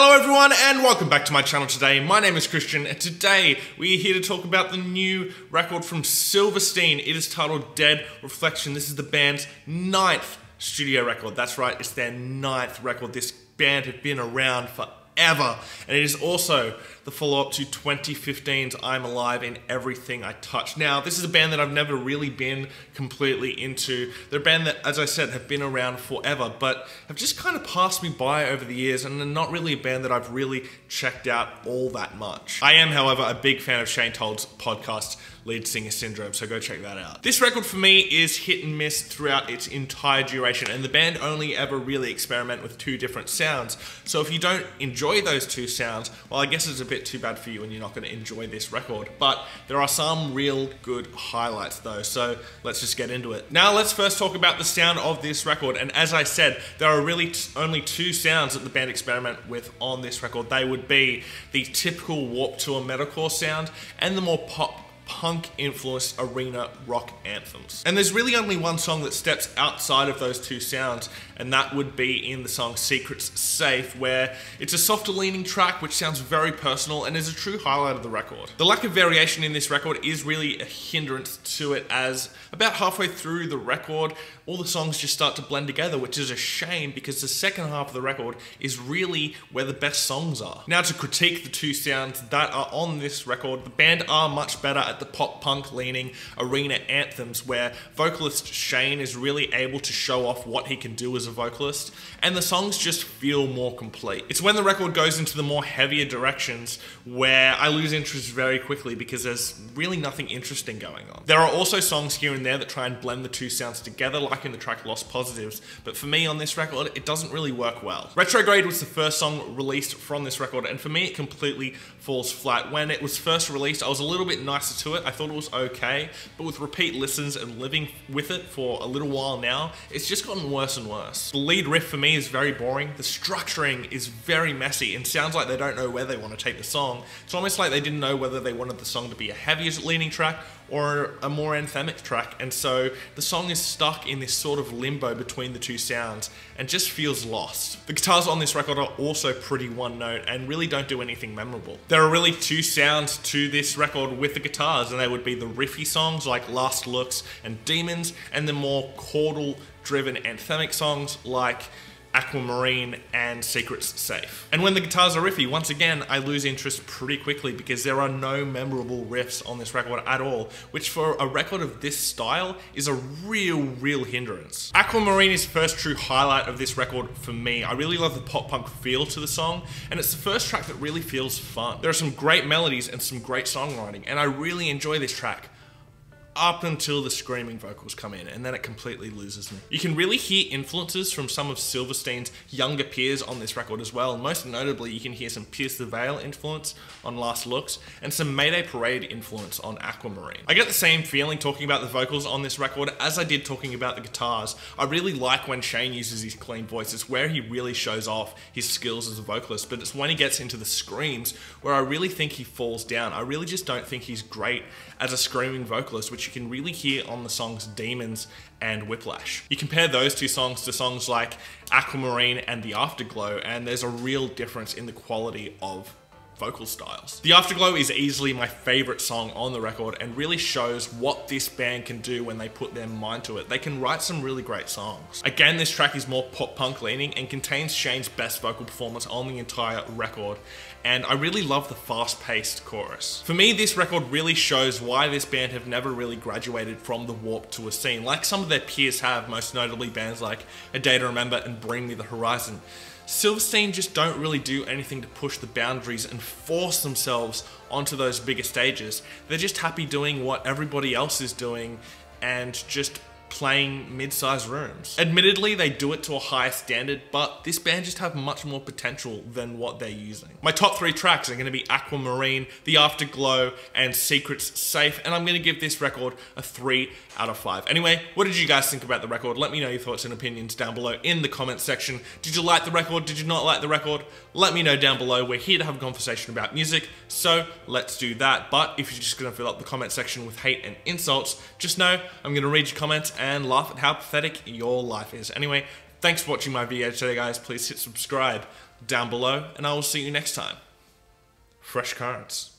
Hello everyone and welcome back to my channel today. My name is Christian and today we are here to talk about the new record from Silverstein. It is titled Dead Reflection. This is the band's 9th studio record. That's right, it's their 9th record. This band have been around forever. And it is also the follow-up to 2015's I'm Alive in Everything I Touch. Now, this is a band that I've never really been completely into. They're a band that, as I said, have been around forever, but have just kind of passed me by over the years, and they're not really a band that I've really checked out all that much. I am, however, a big fan of Shane Told's podcast, Lead Singer Syndrome, so go check that out. This record for me is hit and miss throughout its entire duration, and the band only ever really experiment with two different sounds. So if you don't enjoy those two sounds, well, I guess it's a bit too bad for you and you're not going to enjoy this record. But there are some real good highlights though, so let's just get into it. Now let's first talk about the sound of this record, and as I said, there are really only two sounds that the band experiment with on this record. They would be the typical Warped Tour metalcore sound and the more punk influenced arena rock anthems. And there's really only one song that steps outside of those two sounds, and that would be in the song Secret's Safe, where it's a softer leaning track which sounds very personal and is a true highlight of the record. The lack of variation in this record is really a hindrance to it, as about halfway through the record all the songs just start to blend together, which is a shame because the second half of the record is really where the best songs are. Now, to critique the two sounds that are on this record, the band are much better at the pop-punk leaning arena anthems, where vocalist Shane is really able to show off what he can do as a vocalist, and the songs just feel more complete. It's when the record goes into the more heavier directions where I lose interest very quickly because there's really nothing interesting going on. There are also songs here and there that try and blend the two sounds together, like in the track Lost Positives, but for me on this record, it doesn't really work well. Retrograde was the first song released from this record, and for me it completely falls flat. When it was first released, I was a little bit nicer to it. I thought it was okay, but with repeat listens and living with it for a little while now, it's just gotten worse and worse. The lead riff for me is very boring. The structuring is very messy and sounds like they don't know where they want to take the song. It's almost like they didn't know whether they wanted the song to be a heavier leaning track or a more anthemic track, and so the song is stuck in this sort of limbo between the two sounds and just feels lost. The guitars on this record are also pretty one note and really don't do anything memorable. There are really two sounds to this record with the guitars, and they would be the riffy songs like Last Looks and Demons, and the more chordal driven anthemic songs like Aquamarine and Secret's Safe. And when the guitars are riffy, once again, I lose interest pretty quickly because there are no memorable riffs on this record at all, which for a record of this style is a real hindrance. Aquamarine is the first true highlight of this record for me. I really love the pop-punk feel to the song, and it's the first track that really feels fun. There are some great melodies and some great songwriting, and I really enjoy this track up until the screaming vocals come in, and then it completely loses me. You can really hear influences from some of Silverstein's younger peers on this record as well. Most notably, you can hear some Pierce the Veil influence on Last Looks and some Mayday Parade influence on Aquamarine. I get the same feeling talking about the vocals on this record as I did talking about the guitars. I really like when Shane uses his clean voice. It's where he really shows off his skills as a vocalist, but it's when he gets into the screams where I really think he falls down. I really just don't think he's great as a screaming vocalist, which you can really hear on the songs Demons and Whiplash. You compare those two songs to songs like Aquamarine and The Afterglow, and there's a real difference in the quality of vocal styles. The Afterglow is easily my favorite song on the record and really shows what this band can do when they put their mind to it. They can write some really great songs. Again, this track is more pop-punk leaning and contains Shane's best vocal performance on the entire record, and I really love the fast-paced chorus. For me, this record really shows why this band have never really graduated from the Warped Tour scene, like some of their peers have, most notably bands like A Day to Remember and Bring Me the Horizon. Silverstein just don't really do anything to push the boundaries and force themselves onto those bigger stages. They're just happy doing what everybody else is doing and just playing mid-sized rooms. Admittedly, they do it to a higher standard, but this band just have much more potential than what they're using. My top 3 tracks are going to be Aquamarine, The Afterglow, and Secret's Safe, and I'm going to give this record a 3 out of 5. Anyway, what did you guys think about the record? Let me know your thoughts and opinions down below in the comments section. Did you like the record? Did you not like the record? Let me know down below. We're here to have a conversation about music, so let's do that. But if you're just going to fill up the comment section with hate and insults, just know I'm going to read your comments and laugh at how pathetic your life is. Anyway, Thanks for watching my video today, guys. Please hit subscribe down below, and I will see you next time. Fresh cards.